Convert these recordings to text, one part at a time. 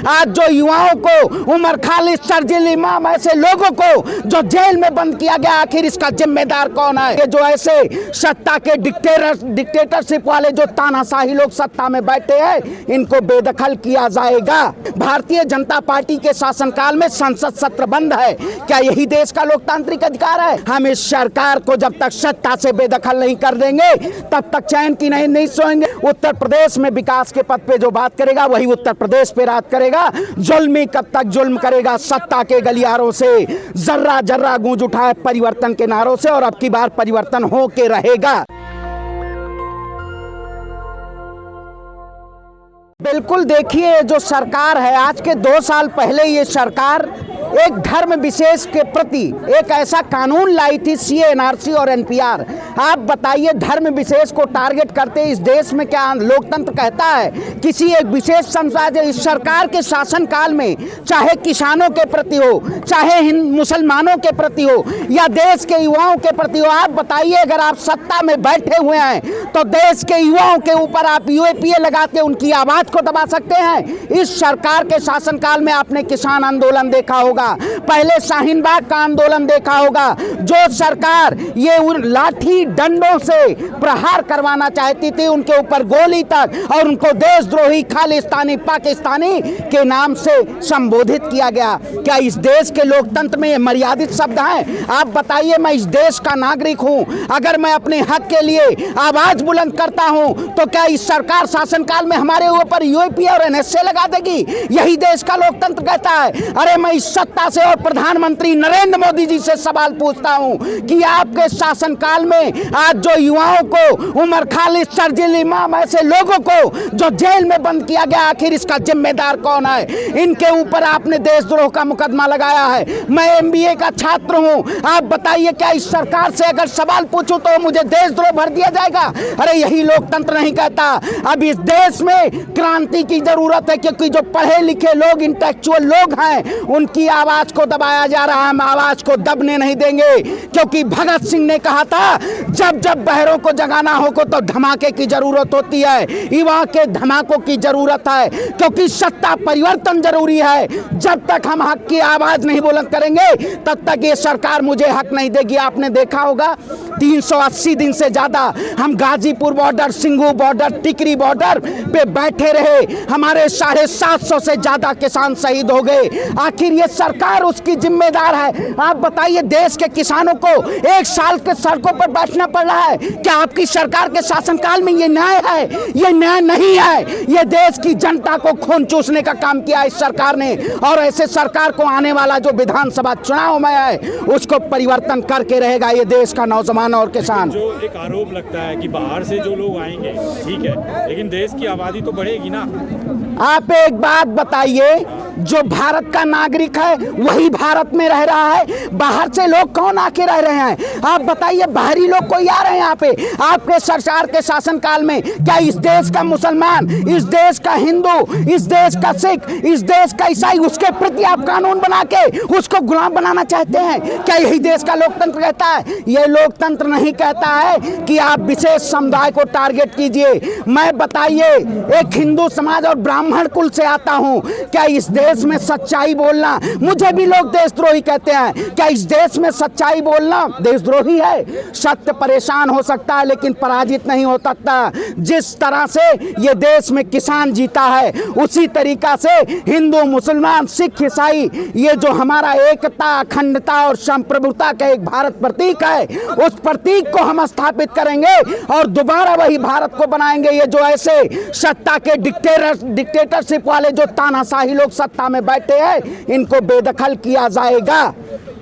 आज जो युवाओं को, उमर खालिद, शर्जील इमाम, ऐसे लोगों को जो जेल में बंद किया गया, आखिर इसका जिम्मेदार कौन है? ये जो ऐसे सत्ता के डिक्टेटरशिप वाले जो तानाशाही लोग सत्ता में बैठे हैं, इनको बेदखल किया जाएगा। भारतीय जनता पार्टी के शासनकाल में संसद सत्र बंद है। क्या यही देश का लोकतांत्रिक अधिकार है? हम इस सरकार को जब तक सत्ता से बेदखल नहीं कर देंगे तब तक चैन की नहीं सोएंगे। उत्तर प्रदेश में विकास के पद पे जो बात करेगा वही उत्तर प्रदेश पे राज करेगा। जुल्मी कब तक जुल्म करेगा? सत्ता के गलियारों से जर्रा जर्रा गूंज उठा है परिवर्तन के नारों से, और अब की बार परिवर्तन हो के रहेगा। बिल्कुल देखिए, जो सरकार है, आज के 2 साल पहले ये सरकार एक धर्म विशेष के प्रति एक ऐसा कानून लाई थी, सीए, एनआरसी और एनपीआर। आप बताइए, धर्म विशेष को टारगेट करते इस देश में क्या लोकतंत्र कहता है? किसी एक विशेष समुदाय, इस सरकार के शासनकाल में चाहे किसानों के प्रति हो, चाहे मुसलमानों के प्रति हो, या देश के युवाओं के प्रति हो, आप बताइए, अगर आप सत्ता में बैठे हुए हैं तो देश के युवाओं के ऊपर आप यूएपीए लगा के उनकी आवाज को दबा सकते हैं? इस सरकार के शासनकाल में आपने किसान आंदोलन देखा होगा, पहले शाहीन बाग का आंदोलन देखा होगा। जो सरकार ये लाठी डंडों से प्रहार करवाना चाहती थी, उनके ऊपर गोली तक, और उनको देशद्रोही, खालिस्तानी, पाकिस्तानी के नाम से संबोधित किया गया। क्या इस देश के लोकतंत्र में ये मर्यादित शब्द हैं? आप बताइए, मैं इस देश का नागरिक हूं, अगर मैं अपने हक के लिए आवाज बुलंद करता हूं तो क्या इस सरकार शासनकाल में हमारे ऊपर यूएपीए और एनएसए लगा देगी? यही देश का लोकतंत्र कहता है। अरे मैं इस सत्ता से और प्रधानमंत्री नरेंद्र मोदी जी से सवाल पूछता हूं कि आपके शासनकाल में आज जो युवाओं को, उमर खालिद, शर्जील इमाम, ऐसे लोगों को जो जेल में बंद किया गया, आखिर इसका जिम्मेदार कौन है? इनके ऊपर आपने देशद्रोह का मुकदमा लगाया है। मैं एमबीए का छात्र हूं, आप बताइए, क्या इस सरकार से अगर सवाल पूछूं तो मुझे देशद्रोह भर दिया जाएगा? अरे यही लोकतंत्र नहीं कहता। अब इस देश में क्रांति की जरूरत है, क्योंकि जो पढ़े लिखे लोग, इंटेलेक्चुअल लोग हैं, उनकी आवाज को दबाया जा रहा है। हम आवाज को दबने नहीं देंगे, क्योंकि भगत सिंह ने कहा था, जब जब बहरों को जगाना हो तो धमाके की जरूरत होती है। युवा के धमाकों की जरूरत है, क्योंकि सत्ता परिवर्तन जरूरी है। जब तक हम हक की आवाज नहीं बुलंद करेंगे तब तक ये सरकार मुझे हक नहीं देगी। आपने देखा होगा, 380 दिन से ज्यादा हम गाजीपुर बॉर्डर, सिंगू बॉर्डर, टिकरी बॉर्डर पे बैठे रहे। हमारे 750 से ज्यादा किसान शहीद हो गए। आखिर ये सरकार उसकी जिम्मेदार है? आप बताइए, देश के किसानों को 1 साल के सड़कों पर बैठना पड़ रहा है। क्या आपकी सरकार के शासनकाल में ये न्याय है? ये न्याय नहीं है। ये देश की जनता को खून चूसने का काम किया इस सरकार ने, और ऐसे सरकार को आने वाला जो विधानसभा चुनाव में है उसको परिवर्तन करके रहेगा ये देश का नौजवान और किसान। जो एक आरोप लगता है कि बाहर से जो लोग आएंगे, ठीक है, लेकिन देश की आबादी तो बढ़ेगी ना। आप एक बात बताइए, जो भारत का नागरिक है वही भारत में रह रहा है, बाहर से लोग कौन आके रह रहे हैं? आप बताइए, बाहरी लोग कोई आ रहे हैं यहाँ पे? आपके सरकार के शासनकाल में क्या इस देश का मुसलमान, इस देश का हिंदू, इस देश का सिख, इस देश का ईसाई, उसके प्रति आप कानून बना के उसको गुलाम बनाना चाहते हैं? क्या यही देश का लोकतंत्र कहता है? ये लोकतंत्र नहीं कहता है कि आप विशेष समुदाय को टारगेट कीजिए। मैं बताइए, एक हिंदू समाज और ब्राह्मण कुल से आता हूँ, क्या इस देश में सच्चाई बोलना, मुझे भी लोग देशद्रोही कहते हैं, क्या इस देश में सच्चाई बोलना देशद्रोही है? सत्य परेशान हो सकता है लेकिन पराजित नहीं हो सकता। जिस तरह से ये देश में किसान जीता है, उसी तरीका से हिंदू, मुसलमान, सिख, ईसाई, ये जो हमारा एकता, अखंडता और संप्रभुता का एक भारत प्रतीक है, उस प्रतीक को हम स्थापित करेंगे और दोबारा वही भारत को बनाएंगे। ये जो ऐसे सत्ता के डिक्टेटरशिप वाले जो तानाशाही लोग सत्ता में बैठे हैं, इनको बेदखल किया जाएगा।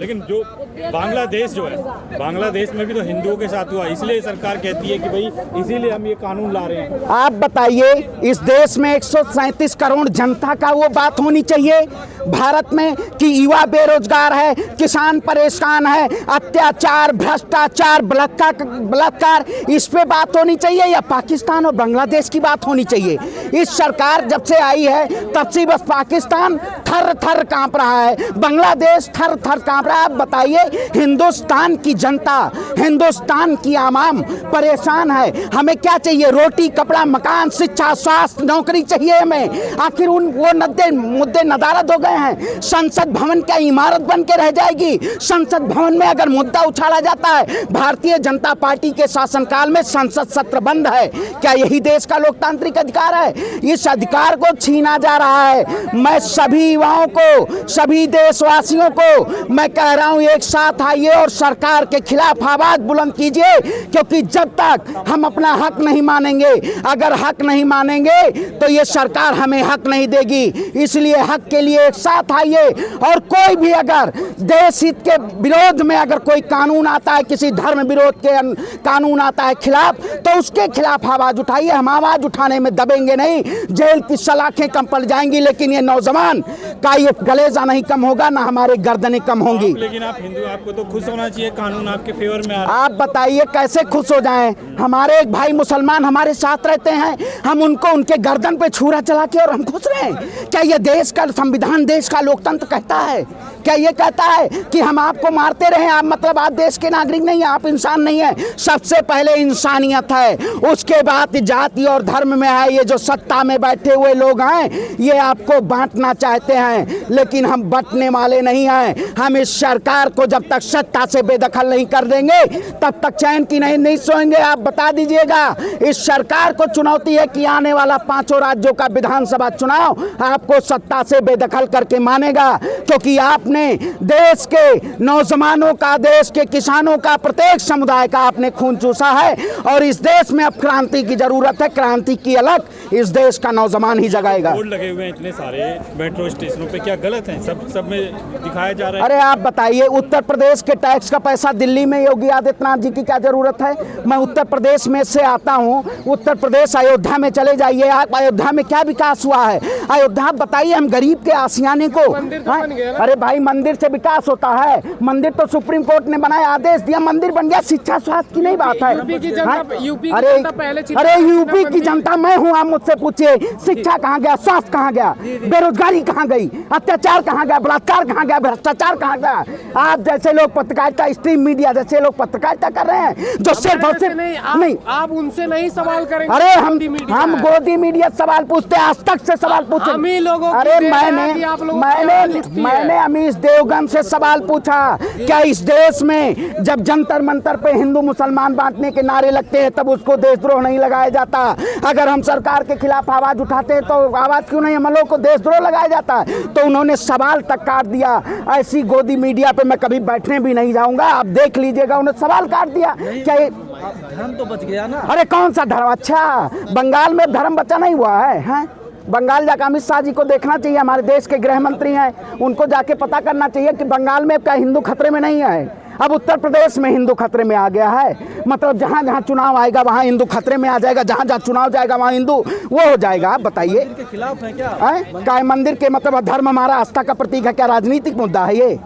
लेकिन जो बांग्लादेश जो है, बांग्लादेश में भी तो हिंदुओं के साथ हुआ, इसलिए सरकार कहती है कि भाई इसीलिए हम ये कानून ला रहे हैं। आप बताइए, इस देश में 137 करोड़ जनता का वो बात होनी चाहिए भारत में कि युवा बेरोजगार है, किसान परेशान है, अत्याचार, भ्रष्टाचार, बलात्कार, इस पे बात होनी चाहिए, या पाकिस्तान और बांग्लादेश की बात होनी चाहिए? इस सरकार जब से आई है तब से बस पाकिस्तान थर थर कांप रहा है, बांग्लादेश थर थर कांप रहा है। आप बताइए, हिंदुस्तान की जनता, हिंदुस्तान की आवाम परेशान है। हमें क्या चाहिए? रोटी, कपड़ा, मकान, शिक्षा, स्वास्थ्य, नौकरी चाहिए हमें। आखिर वो मुद्दे नदारद हो गए हैं। संसद भवन क्या इमारत बन के रह जाएगी? संसद भवन में अगर मुद्दा उछाला जाता है, भारतीय जनता पार्टी के शासनकाल में संसद सत्र बंद है। क्या यही देश का लोकतांत्रिक अधिकार है? इस अधिकार को छीना जा रहा है। मैं सभी युवाओं को, सभी देशवासियों को मैं कह रहा हूं, एक साथ आइए और सरकार के खिलाफ आवाज बुलंद कीजिए, क्योंकि जब तक हम अपना हक नहीं मानेंगे, अगर हक नहीं मानेंगे तो ये सरकार हमें हक नहीं देगी। इसलिए हक के लिए एक साथ आइए, और कोई भी अगर देश हित के विरोध में अगर कोई कानून आता है, किसी धर्म विरोध के कानून आता है खिलाफ, तो उसके खिलाफ आवाज उठाइए। हम आवाज उठाने में दबेंगे नहीं। जेल की सलाखें कम पड़ जाएंगी, लेकिन ये नौजवान का ये कलेजा नहीं कम होगा, ना हमारे गर्दनें कम होंगी। लेकिन आप हिंदू, आपको तो खुश होना चाहिए, कानून आपके फेवर में आ रहा है। आप बताइए कैसे खुश हो जाएं? हमारे एक भाई मुसलमान हमारे साथ रहते हैं, हम उनको उनके गर्दन पे छुरा चला के और हम खुश रहे? क्या ये देश का संविधान, देश का लोकतंत्र कहता है? क्या ये कहता है कि हम आपको मारते रहे? आप मतलब आप देश के नागरिक नहीं है, आप इंसान नहीं है। सबसे पहले इंसानियत है, उसके बाद जाति और धर्म में है। ये जो सत्ता में बैठे हुए लोग हैं, ये आपको बांटना चाहते हैं, लेकिन हम बंटने वाले नहीं हैं। हम इस सरकार को जब तक सत्ता से बेदखल नहीं कर देंगे, तब तक चैन की नहीं सोएंगे। आप बता दीजिएगा, इस सरकार को चुनौती है कि आने वाला 5 राज्यों का विधानसभा चुनाव आपको सत्ता से बेदखल करके मानेगा, क्योंकि आपने देश के नौजवानों का, देश के किसानों का, प्रत्येक समुदाय का आपने खून चूसा है। और इस देश में अब क्रांति की जरूरत है। क्रांति की अलग इस देश का नौजवान ही जगाएगा। बोर्ड लगे हुए हैं इतने सारे मेट्रो स्टेशनों पे, क्या गलत है? सब में दिखाया जा रहा है। अरे आप बताइए, उत्तर प्रदेश के टैक्स का पैसा दिल्ली में योगी आदित्यनाथ जी की क्या जरूरत है? मैं उत्तर प्रदेश में से आता हूँ। उत्तर प्रदेश अयोध्या में चले जाइए, आप अयोध्या में क्या विकास हुआ है? अयोध्या बताइए, हम गरीब के आशियाने को, अरे भाई मंदिर से विकास होता है? मंदिर तो सुप्रीम कोर्ट ने बनाया, आदेश दिया, मंदिर बन गया। शिक्षा स्वास्थ्य की नहीं बात है। अरे यूपी की जनता मैं हूँ, आप मुझसे पूछिए, शिक्षा कहाँ गया, स्वास्थ्य कहाँ गया, बेरोजगारी कहाँ गई, अत्याचार कहाँ गया, बलात्कार कहाँ गया, भ्रष्टाचार कहाँ गया? आप जैसे लोग पत्रकारिता, स्ट्रीम मीडिया जैसे लोग पत्रकारिता कर रहे हैं, जो सिर्फ और सिर्फ नहीं, आप उनसे नहीं सवाल करेंगे। अरे हम गोदी मीडिया सवाल पूछते हैं, आज तक से सवाल पूछे। अरे मैंने अमीश देवगन से सवाल पूछा, क्या इस देश में जब जंतर मंतर पे हिंदू मुसलमान बांटने के नारे लगते हैं, तब उसको देशद्रोह नहीं लगाया जाता? अगर हम सरकार के खिलाफ आवाज उठाते हैं, तो आवाज क्यों नहीं हम लोग को देशद्रोह लगाया जाता है? तो उन्होंने सवाल तक काट दिया। ऐसी गोदी मीडिया पे मैं कभी बैठने भी नहीं जाऊंगा, आप देख लीजिएगा, उन्होंने सवाल काट दिया। क्या धर्म तो बच गया ना? अरे कौन सा धर्म? अच्छा, बंगाल में धर्म बचा नहीं हुआ है? बंगाल जाकर अमित शाह जी को देखना चाहिए, हमारे देश के गृह मंत्री हैं, उनको जाके पता करना चाहिए कि बंगाल में क्या हिंदू खतरे में नहीं है। अब उत्तर प्रदेश में हिंदू खतरे में आ गया है। मतलब जहाँ जहाँ चुनाव आएगा वहाँ हिंदू खतरे में आ जाएगा, जहाँ जहाँ चुनाव जाएगा वहाँ हिंदू वो हो जाएगा। आप बताइए, के खिलाफ है क्या? क्या मंदिर के मतलब धर्म हमारा आस्था का प्रतीक है? क्या राजनीतिक मुद्दा है ये?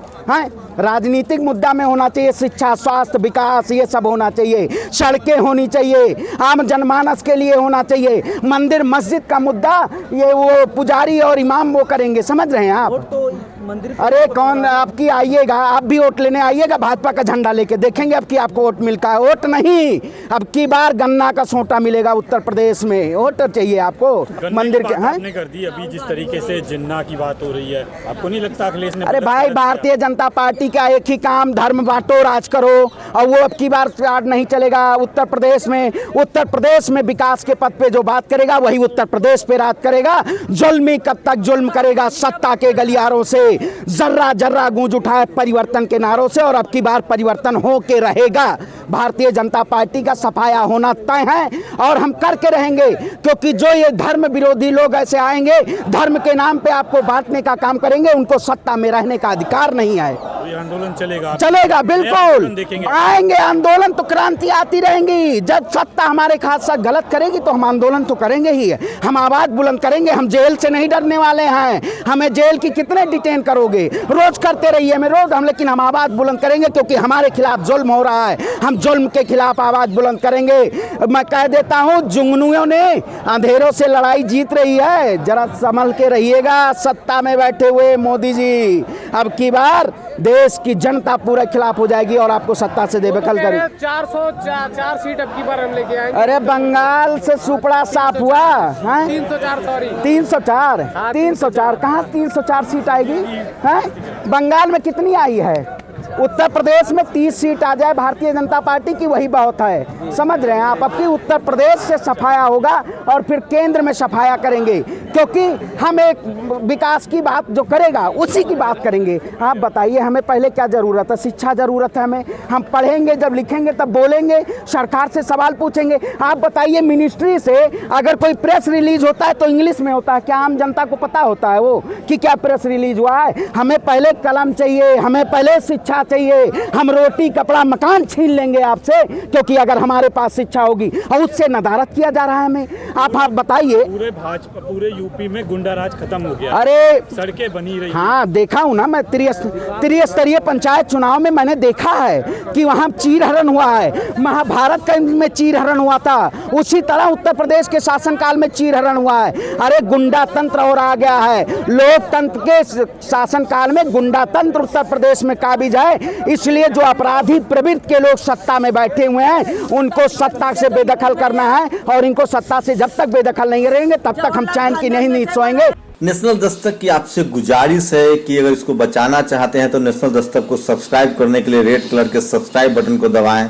राजनीतिक मुद्दा में होना चाहिए शिक्षा, स्वास्थ्य, विकास, ये सब होना चाहिए। सड़कें होनी चाहिए, आम जनमानस के लिए होना चाहिए। मंदिर मस्जिद का मुद्दा ये वो पुजारी और इमाम वो करेंगे, समझ रहे हैं आप? तो मंदिर, अरे कौन आपकी आइएगा, आप भी वोट लेने आइएगा भाजपा का झंडा लेके, देखेंगे अब कि आपको वोट मिलता है। वोट नहीं, अब की बार गन्ना का सोटा मिलेगा उत्तर प्रदेश में। वोट चाहिए आपको मंदिर के? आपने कर दी अभी जिस तरीके से जिन्ना की बात हो रही है, आपको नहीं लगता अखिलेश ने? अरे भाई, भारतीय जनता पार्टी का एक ही काम, धर्म बांटो, राज करो, और वो अब की बार राज नहीं चलेगा उत्तर प्रदेश में। उत्तर प्रदेश में विकास के पथ पे जो बात करेगा वही उत्तर प्रदेश पे राज करेगा। जुल्मी कब तक जुल्म करेगा? सत्ता के गलियारों से जर्रा जर्रा गूंज उठा है परिवर्तन के नारों से, और अब की बार परिवर्तन हो के रहेगा। भारतीय जनता पार्टी का सफाया होना तय है, और हम करके रहेंगे, क्योंकि जो ये धर्म विरोधी लोग ऐसे आएंगे, धर्म के नाम पे आपको बांटने का काम करेंगे, उनको सत्ता में रहने का अधिकार नहीं है। ये आंदोलन चलेगा बिल्कुल आएंगे आंदोलन, तो क्रांति आती रहेंगी। जब सत्ता हमारे साथ गलत करेगी तो हम आंदोलन तो करेंगे ही, हम आवाज बुलंद करेंगे। हम जेल से नहीं डरने वाले हैं, हमें जेल की कितने डिटेन करोगे, रोज करते रहिए मैं रोज हम, लेकिन हम आवाज बुलंद करेंगे, क्योंकि हमारे खिलाफ जुल्म हो रहा है। हम जुल्म के खिलाफ आवाज बुलंद करेंगे। मैं कह देता हूँ, जुगनुओं ने अंधेरों से लड़ाई जीत रही है, जरा संभल के रहिएगा। सत्ता में बैठे हुए मोदी जी, अब की बार देश की जनता पूरे खिलाफ हो जाएगी और आपको सत्ता से बेदखल करेगी। 404 सीट अब की बार हम लेके आएंगे। अरे बंगाल से सुपड़ा साफ हुआ है। 304 सॉरी 304 कहाँ 304 सीट आएगी हैं? बंगाल में कितनी आई है? उत्तर प्रदेश में 30 सीट आ जाए भारतीय जनता पार्टी की, वही बहुत है। समझ रहे हैं आप? अब की उत्तर प्रदेश से सफाया होगा और फिर केंद्र में सफाया करेंगे, क्योंकि हम एक विकास की बात जो करेगा उसी की बात करेंगे। आप बताइए हमें पहले क्या ज़रूरत है? शिक्षा ज़रूरत है हमें। हम पढ़ेंगे, जब लिखेंगे तब बोलेंगे, सरकार से सवाल पूछेंगे। आप बताइए मिनिस्ट्री से अगर कोई प्रेस रिलीज होता है तो इंग्लिश में होता है, क्या आम जनता को पता होता है वो कि क्या प्रेस रिलीज हुआ है? हमें पहले कलम चाहिए, हमें पहले शिक्षा चाहिए। हम रोटी कपड़ा मकान छीन लेंगे आपसे, क्योंकि अगर हमारे पास शिक्षा होगी, और उससे नदारत किया जा रहा है हमें। आप बताइए। पूरे भाजपा पूरे यूपी में गुंडा राज खत्म हो गया। अरे सड़कें बनी रही। हाँ देखा हूँ ना मैं, त्रिस्तरीय पंचायत चुनाव में मैंने देखा है कि वहाँ चीरहरण हुआ है। महाभारत में चीरहरण हुआ था, उसी तरह उत्तर प्रदेश के शासनकाल में चीरहरण हुआ है। अरे गुंडा तंत्र और आ गया है। लोकतंत्र के शासनकाल में गुंडा तंत्र उत्तर प्रदेश में काबिज है। इसलिए जो अपराधी प्रवृत्ति के लोग सत्ता में बैठे हुए हैं उनको सत्ता से बेदखल करना है, और इनको सत्ता से जब तक बेदखल नहीं करेंगे तब तक हम चैन की नहीं नींद सोएंगे। नेशनल दस्तक की आपसे गुजारिश है कि अगर इसको बचाना चाहते हैं तो नेशनल दस्तक को सब्सक्राइब करने के लिए रेड कलर के सब्सक्राइब बटन को दबाएं,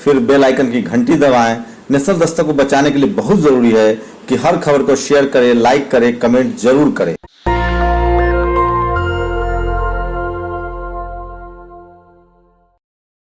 फिर बेल आइकन की घंटी दबाएं। नेशनल दस्तक को बचाने के लिए बहुत जरूरी है कि हर खबर को शेयर करें, लाइक करें, कमेंट जरूर करें।